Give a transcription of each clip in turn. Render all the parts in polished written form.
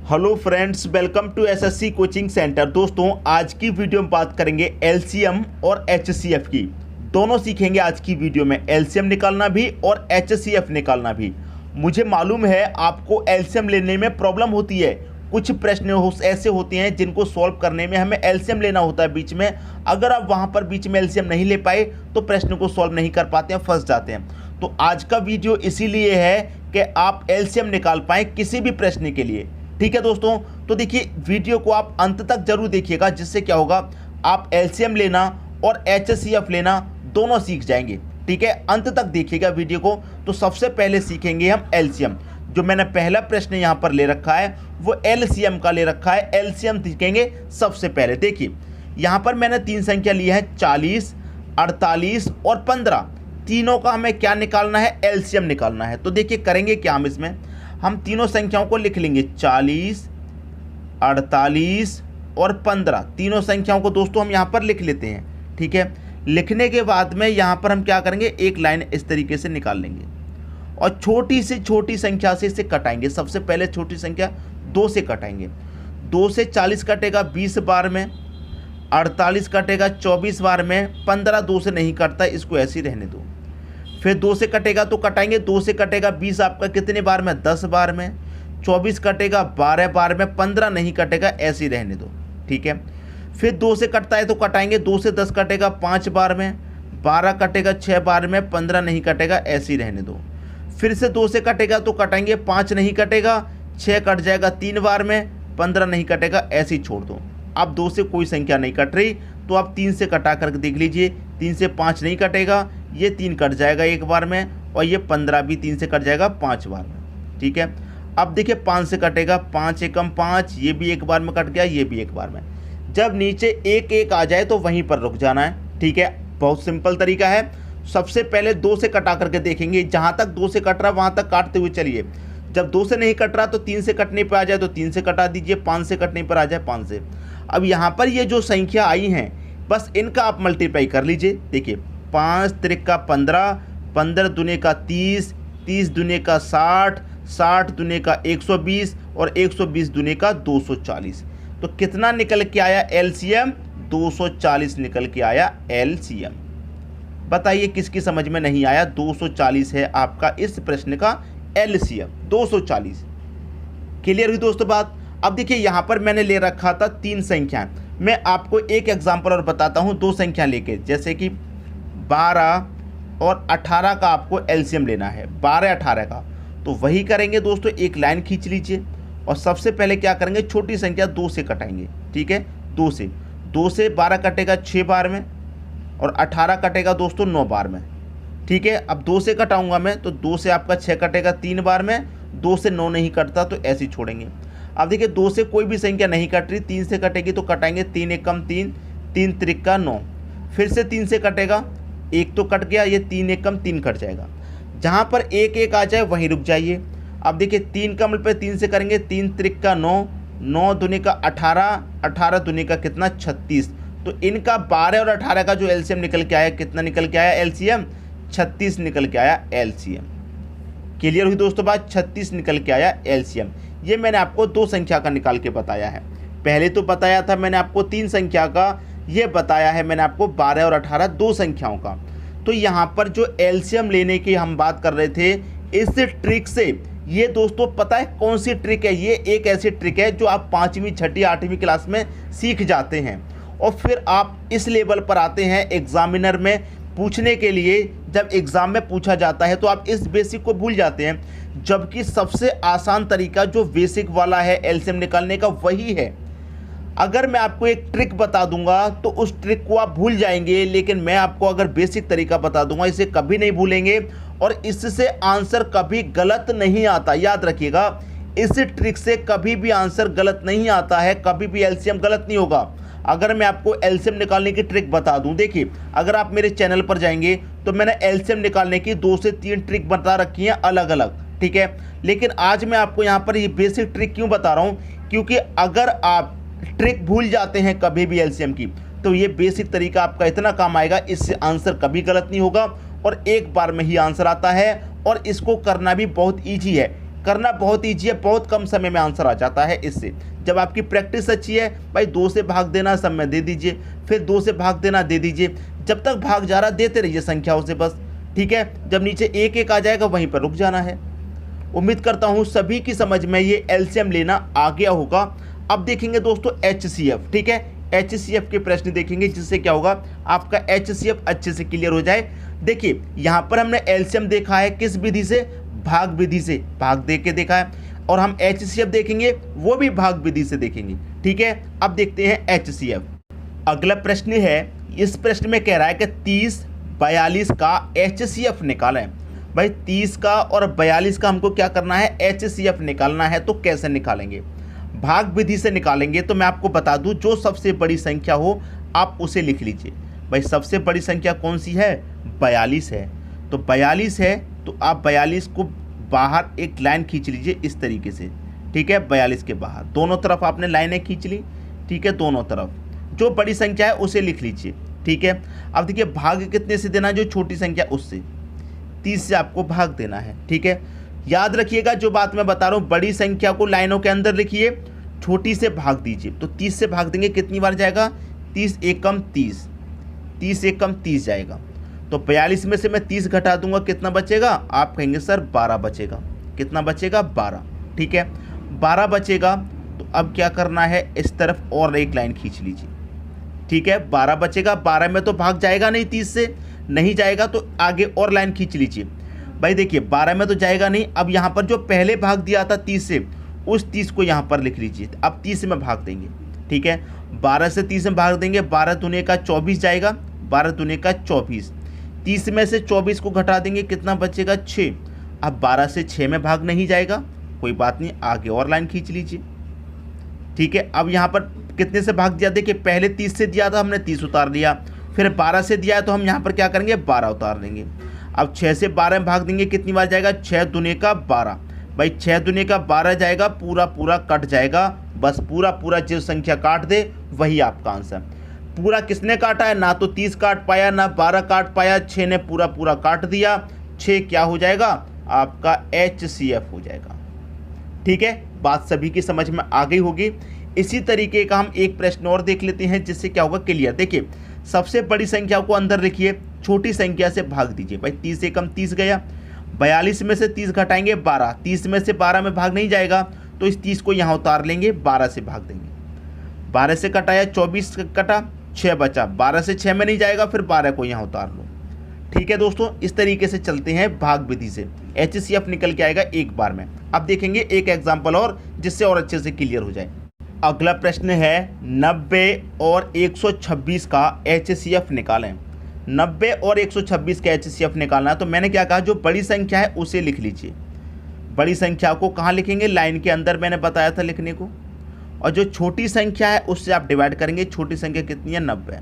Hello friends, welcome to SSC coaching centre. दोस्तों, आज की वीडियो में बात करेंगे एलसीएम और एचसीएफ की। दोनों सीखेंगे आज की वीडियो में, एलसीएम निकालना भी और एचसीएफ निकालना भी। मुझे मालूम है आपको एलसीएम लेने में प्रॉब्लम होती है। कुछ प्रश्न ऐसे होते हैं जिनको सॉल्व करने में हमें एलसीएम लेना होता है बीच में। अगर आप वहाँ पर बीच में एलसीएम नहीं ले पाए तो प्रश्न को सॉल्व नहीं कर पाते हैं, फंस जाते हैं। तो आज का वीडियो इसीलिए है कि आप एलसीएम निकाल पाएँ किसी भी प्रश्न के लिए। ठीक है दोस्तों, तो देखिए वीडियो को आप अंत तक जरूर देखिएगा, जिससे क्या होगा आप एलसीएम लेना और एचसीएफ लेना दोनों सीख जाएंगे। ठीक है, अंत तक देखिएगा वीडियो को। तो सबसे पहले सीखेंगे हम एलसीएम। जो मैंने पहला प्रश्न यहाँ पर ले रखा है वो एलसीएम का ले रखा है। एलसीएम सीखेंगे सबसे पहले। देखिए यहाँ पर मैंने तीन संख्या ली है, 40, 48 और 15। तीनों का हमें क्या निकालना है? एलसीएम निकालना है। तो देखिए करेंगे क्या, हम तीनों संख्याओं को लिख लेंगे, 40, 48 और 15। तीनों संख्याओं को दोस्तों हम यहाँ पर लिख लेते हैं। ठीक है, लिखने के बाद में यहाँ पर हम क्या करेंगे, एक लाइन इस तरीके से निकाल लेंगे और छोटी से छोटी संख्या से इसे कटाएंगे। सबसे पहले छोटी संख्या 2 से कटाएंगे। 2 से 40 कटेगा 20 बार में, 48 कटेगा 24 बार में, 15 2 से नहीं कटता, इसको ऐसे ही रहने दो। फिर 2 से कटेगा तो कटाएंगे, 2 से कटेगा 20 आपका कितने बार में? 10 बार में। 24 कटेगा 12 बार में, 15 नहीं कटेगा, ऐसे ही रहने दो। ठीक है, फिर 2 से कटता है तो कटाएंगे, 2 से 10 कटेगा 5 बार में, 12 कटेगा 6 बार में, 15 नहीं कटेगा, ऐसे ही रहने दो। फिर से 2 से कटेगा तो कटाएंगे, 5 नहीं कटेगा, 6 कट जाएगा 3 बार में, 15 नहीं कटेगा, ऐसे ही छोड़ दो। अब 2 से कोई संख्या नहीं कट रही तो आप 3 से कटा करके देख लीजिए। 3 से 5 नहीं कटेगा, ये 3 कट जाएगा एक बार में, और ये 15 भी 3 से कट जाएगा 5 बार में। ठीक है, अब देखिए 5 से कटेगा, 5 एकम 5, ये भी एक बार में कट गया, ये भी एक बार में। जब नीचे एक एक आ जाए तो वहीं पर रुक जाना है। ठीक है, बहुत सिंपल तरीका है। सबसे पहले 2 से कटा करके देखेंगे, जहाँ तक 2 से कट रहा वहाँ तक काटते हुए चलिए। जब 2 से नहीं कट रहा तो 3 से कटने पर आ जाए तो 3 से कटा दीजिए, 5 से कटने पर आ जाए 5 से। अब यहाँ पर ये जो संख्या आई हैं बस इनका आप मल्टीप्लाई कर लीजिए। देखिए 5 त्रिक 15, 15 दूने का 30, 30 दूने का 60, 60 दूने का 120 और 120 दूने का 240। तो कितना निकल के आया एलसीएम? 240 निकल के आया एलसीएम। बताइए किसकी समझ में नहीं आया? 240 है आपका इस प्रश्न का एलसीएम, 240। क्लियर हुई दोस्तों बात? अब देखिए यहाँ पर मैंने ले रखा था 3 संख्याएं। मैं आपको एक एग्जांपल और बताता हूँ 2 संख्या लेके, जैसे कि 12 और 18 का आपको एलसीएम लेना है, 12 18 का। तो वही करेंगे दोस्तों, एक लाइन खींच लीजिए और सबसे पहले क्या करेंगे, छोटी संख्या 2 से कटाएंगे। ठीक है, 2 से 12 कटेगा 6 बार में और 18 कटेगा दोस्तों 9 बार में। ठीक है, अब 2 से कटाऊंगा मैं तो 2 से आपका 6 कटेगा 3 बार में, 2 से 9 नहीं कटता तो ऐसे ही छोड़ेंगे। अब देखिए 2 से कोई भी संख्या नहीं कट रही, 3 से कटेगी तो कटाएंगे, 3 एकम 3, 3 त्रिक 9। फिर से 3 से कटेगा, एक तो कट गया, ये 3 एकम 3 कट जाएगा। जहाँ पर एक एक आ जाए वहीं रुक जाइए। अब देखिए 3 का मल्टीप्लाई 3 से करेंगे, 3 त्रिक 9, 9 दूने का 18, 18 दूने का कितना? 36। तो इनका 12 और 18 का जो एलसीएम निकल के आया, कितना निकल के आया एलसीएम? 36 निकल के आया एलसीएम। क्लियर हुई दोस्तों बात? 36 निकल के आया एलसीएम। ये मैंने आपको 2 संख्या का निकाल के बताया है। पहले तो बताया था मैंने आपको 3 संख्या का, ये बताया है मैंने आपको 12 और 18 2 संख्याओं का। तो यहाँ पर जो एलसीएम लेने की हम बात कर रहे थे, इस ट्रिक से, ये दोस्तों पता है कौन सी ट्रिक है? ये एक ऐसी ट्रिक है जो आप 5वीं 6ठी 8वीं क्लास में सीख जाते हैं और फिर आप इस लेवल पर आते हैं एग्जामिनर में पूछने के लिए। जब एग्ज़ाम में पूछा जाता है तो आप इस बेसिक को भूल जाते हैं, जबकि सबसे आसान तरीका जो बेसिक वाला है एलसीएम निकालने का वही है। अगर मैं आपको एक ट्रिक बता दूंगा तो उस ट्रिक को आप भूल जाएंगे, लेकिन मैं आपको अगर बेसिक तरीका बता दूंगा इसे कभी नहीं भूलेंगे और इससे आंसर कभी गलत नहीं आता। याद रखिएगा, इस ट्रिक से कभी भी आंसर गलत नहीं आता है, कभी भी एलसीएम गलत नहीं होगा। अगर मैं आपको एलसीएम निकालने की ट्रिक बता दूं, देखिए अगर आप मेरे चैनल पर जाएंगे तो मैंने एलसीएम निकालने की 2 से 3 ट्रिक बता रखी हैं अलग अलग। ठीक है, लेकिन आज मैं आपको यहाँ पर ये बेसिक ट्रिक क्यों बता रहा हूँ, क्योंकि अगर आप ट्रिक भूल जाते हैं कभी भी एलसीएम की तो ये बेसिक तरीका आपका इतना काम आएगा, इससे आंसर कभी गलत नहीं होगा और एक बार में ही आंसर आता है और इसको करना भी बहुत ईजी है। करना बहुत ईजी है, बहुत कम समय में आंसर आ जाता है इससे। जब आपकी प्रैक्टिस अच्छी है भाई 2 से भाग देना समय दे दीजिए, फिर 2 से भाग देना दे दीजिए, जब तक भाग जा रहा देते रहिए संख्याओं से बस, ठीक है। जब नीचे 1 1 आ जाएगा वहीं पर रुक जाना है। उम्मीद करता हूँ सभी की समझ में ये एलसीएम लेना आ गया होगा। अब देखेंगे दोस्तों एचसीएफ, ठीक है। एचसीएफ के प्रश्न देखेंगे जिससे क्या होगा आपका एचसीएफ अच्छे से क्लियर हो जाए। देखिए यहाँ पर हमने एलसीएम देखा है किस विधि से, भाग विधि से, भाग दे के देखा है, और हम एचसीएफ देखेंगे वो भी भाग विधि से देखेंगे, ठीक है। अब देखते हैं एचसीएफ। अगला प्रश्न है, इस प्रश्न में कह रहा है कि 30 42 का एचसीएफ निकालें। भाई 30 का और 42 का हमको क्या करना है, एचसीएफ निकालना है। तो कैसे निकालेंगे, भाग विधि से निकालेंगे। तो मैं आपको बता दूं जो सबसे बड़ी संख्या हो आप उसे लिख लीजिए। भाई सबसे बड़ी संख्या कौन सी है, 42 है। तो 42 है तो आप 42 को बाहर एक लाइन खींच लीजिए इस तरीके से, ठीक है। 42 के बाहर दोनों तरफ आपने लाइनें खींच ली, ठीक है। दोनों तरफ जो बड़ी संख्या है उसे लिख लीजिए, ठीक है। अब देखिए भाग कितने से देना है, जो छोटी संख्या उससे, 30 से आपको भाग देना है, ठीक है। याद रखिएगा जो बात मैं बता रहा हूँ, बड़ी संख्या को लाइनों के अंदर लिखिए, छोटी से भाग दीजिए। तो 30 से भाग देंगे कितनी बार जाएगा, 30 एकम 30, 30 एकम 30 जाएगा। तो 42 में से मैं 30 घटा दूंगा, कितना बचेगा, आप कहेंगे सर 12 बचेगा। कितना बचेगा, 12, ठीक है। 12 बचेगा तो अब क्या करना है, इस तरफ और एक लाइन खींच लीजिए, ठीक है। 12 बचेगा, 12 में तो भाग जाएगा नहीं, 30 से नहीं जाएगा, तो आगे और लाइन खींच लीजिए। भाई देखिए 12 में तो जाएगा नहीं, अब यहाँ पर जो पहले भाग दिया था 30 से, उस 30 को यहाँ पर लिख लीजिए। अब 30 में भाग देंगे, ठीक है। 12 से 30 में भाग देंगे, 12 दूने का 24 जाएगा, 12 दूने का 24। 30 में से 24 को घटा देंगे, कितना बचेगा, 6। अब 12 से 6 में भाग नहीं जाएगा, कोई बात नहीं, आगे और लाइन खींच लीजिए, ठीक है। अब यहाँ पर कितने से भाग दिया, देखिए पहले 30 से दिया था हमने, 30 उतार लिया, फिर 12 से दिया है तो हम यहाँ पर क्या करेंगे, 12 उतार लेंगे। अब 6 से 12 में भाग देंगे, कितनी बार जाएगा, 6 दूने का 12। भाई 6 दूने का 12 जाएगा, पूरा पूरा कट जाएगा, बस पूरा पूरा जो संख्या काट दे वही आपका आंसर। पूरा किसने काटा है, ना तो 30 काट पाया ना 12 काट पाया, 6 ने पूरा पूरा काट दिया। 6 क्या हो जाएगा, आपका एचसीएफ हो जाएगा, ठीक है। बात सभी की समझ में आ गई होगी। इसी तरीके का हम एक प्रश्न और देख लेते हैं जिससे क्या होगा क्लियर। देखिए सबसे बड़ी संख्या को अंदर लिखिए, छोटी संख्या से भाग दीजिए। भाई 30 एकम 30 गया, 42 में से 30 घटाएंगे 12, 30 में से 12 में भाग नहीं जाएगा, तो इस 30 को यहाँ उतार लेंगे, 12 से भाग देंगे। 12 से कटाया 24 कटा, 6 बचा, 12 से 6 में नहीं जाएगा, फिर 12 को यहाँ उतार लो, ठीक है दोस्तों। इस तरीके से चलते हैं भाग विधि से, एचसीएफ निकल के आएगा एक बार में। अब देखेंगे एक एग्जाम्पल और जिससे और अच्छे से क्लियर हो जाए। अगला प्रश्न है 90 और 126 का एचसीएफ निकालें। 90 और 126 का एचसीएफ निकालना है। तो मैंने क्या कहा, जो बड़ी संख्या है उसे लिख लीजिए। बड़ी संख्या को कहाँ लिखेंगे, लाइन के अंदर मैंने बताया था लिखने को, और जो छोटी संख्या है उससे आप डिवाइड करेंगे। छोटी संख्या कितनी है, 90।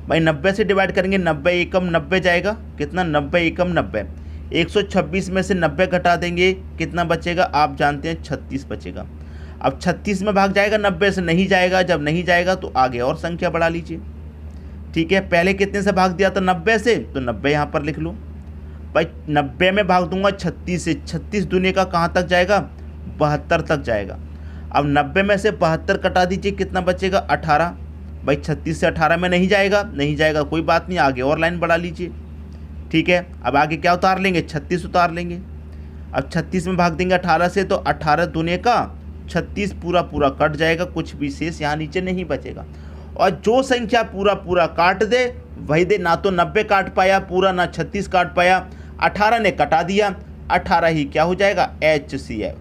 भाई 90 से डिवाइड करेंगे, 90 एकम 90 जाएगा, कितना, 90 एकम 90। 126 में से 90 घटा देंगे, कितना बचेगा, आप जानते हैं 36 बचेगा। अब 36 में भाग जाएगा, 90 से नहीं जाएगा, जब नहीं जाएगा तो आगे और संख्या बढ़ा लीजिए, ठीक है। पहले कितने से भाग दिया था, 90 से, तो 90 यहाँ पर लिख लो। भाई 90 में भाग दूंगा 36 से, 36 दूने का कहाँ तक जाएगा, 72 तक जाएगा। अब 90 में से 72 कटा दीजिए, कितना बचेगा, 18। भाई 36 से 18 में नहीं जाएगा, नहीं जाएगा, कोई बात नहीं, आगे और लाइन बढ़ा लीजिए, ठीक है। अब आगे क्या उतार लेंगे, 36 उतार लेंगे। अब 36 में भाग देंगे 18 से, तो 18 दूने का 36 पूरा पूरा कट जाएगा, कुछ भी शेष यहाँ नीचे नहीं बचेगा। और जो संख्या पूरा पूरा काट दे वही दे, ना तो 90 काट पाया पूरा, ना 36 काट पाया, 18 ने कटा दिया, 18 ही क्या हो जाएगा, एचसीएफ।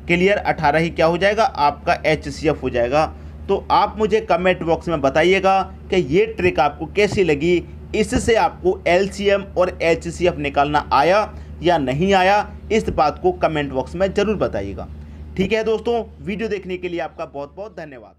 क्लियर, 18 ही क्या हो जाएगा, आपका एचसीएफ हो जाएगा। तो आप मुझे कमेंट बॉक्स में बताइएगा कि ये ट्रिक आपको कैसी लगी, इससे आपको एलसीएम और एचसीएफ निकालना आया या नहीं आया, इस बात को कमेंट बॉक्स में ज़रूर बताइएगा। ठीक है दोस्तों, वीडियो देखने के लिए आपका बहुत बहुत धन्यवाद।